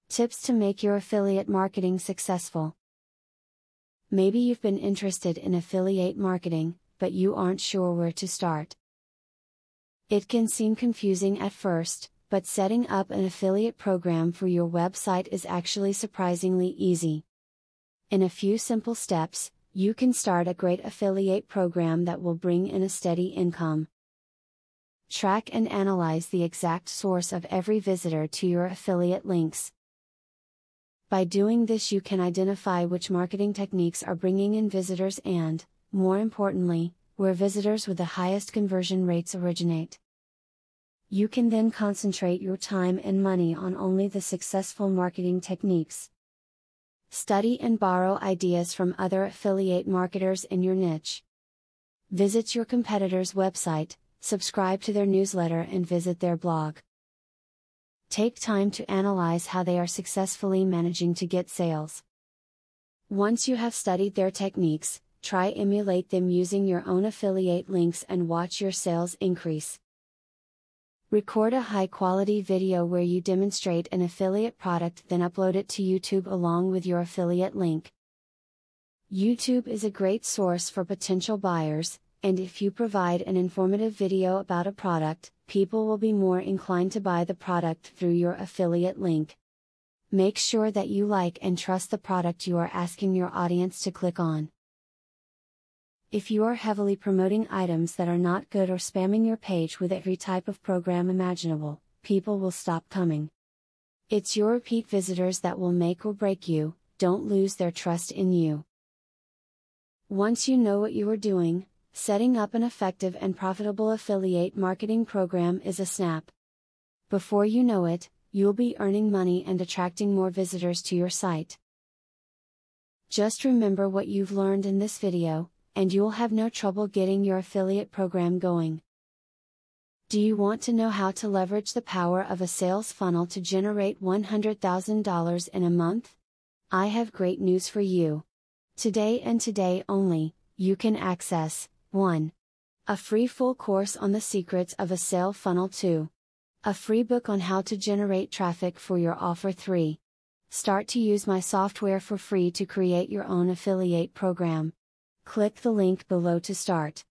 Tips to make your affiliate marketing successful. Maybe you've been interested in affiliate marketing, but you aren't sure where to start. It can seem confusing at first, but setting up an affiliate program for your website is actually surprisingly easy. In a few simple steps, you can start a great affiliate program that will bring in a steady income. Track and analyze the exact source of every visitor to your affiliate links. By doing this, you can identify which marketing techniques are bringing in visitors and, more importantly, where visitors with the highest conversion rates originate. You can then concentrate your time and money on only the successful marketing techniques. Study and borrow ideas from other affiliate marketers in your niche. Visit your competitor's website, subscribe to their newsletter, and visit their blog. Take time to analyze how they are successfully managing to get sales. Once you have studied their techniques, try emulate them using your own affiliate links and watch your sales increase. Record a high-quality video where you demonstrate an affiliate product, then upload it to YouTube along with your affiliate link. YouTube is a great source for potential buyers, and if you provide an informative video about a product, people will be more inclined to buy the product through your affiliate link. Make sure that you like and trust the product you are asking your audience to click on. If you are heavily promoting items that are not good or spamming your page with every type of program imaginable, people will stop coming. It's your repeat visitors that will make or break you. Don't lose their trust in you. Once you know what you are doing, setting up an effective and profitable affiliate marketing program is a snap. Before you know it, you'll be earning money and attracting more visitors to your site. Just remember what you've learned in this video, and you'll have no trouble getting your affiliate program going. Do you want to know how to leverage the power of a sales funnel to generate $100,000 in a month? I have great news for you. Today and today only, you can access 1. A free full course on the secrets of a sale funnel. 2. A free book on how to generate traffic for your offer. 3. Start to use my software for free to create your own affiliate program. Click the link below to start.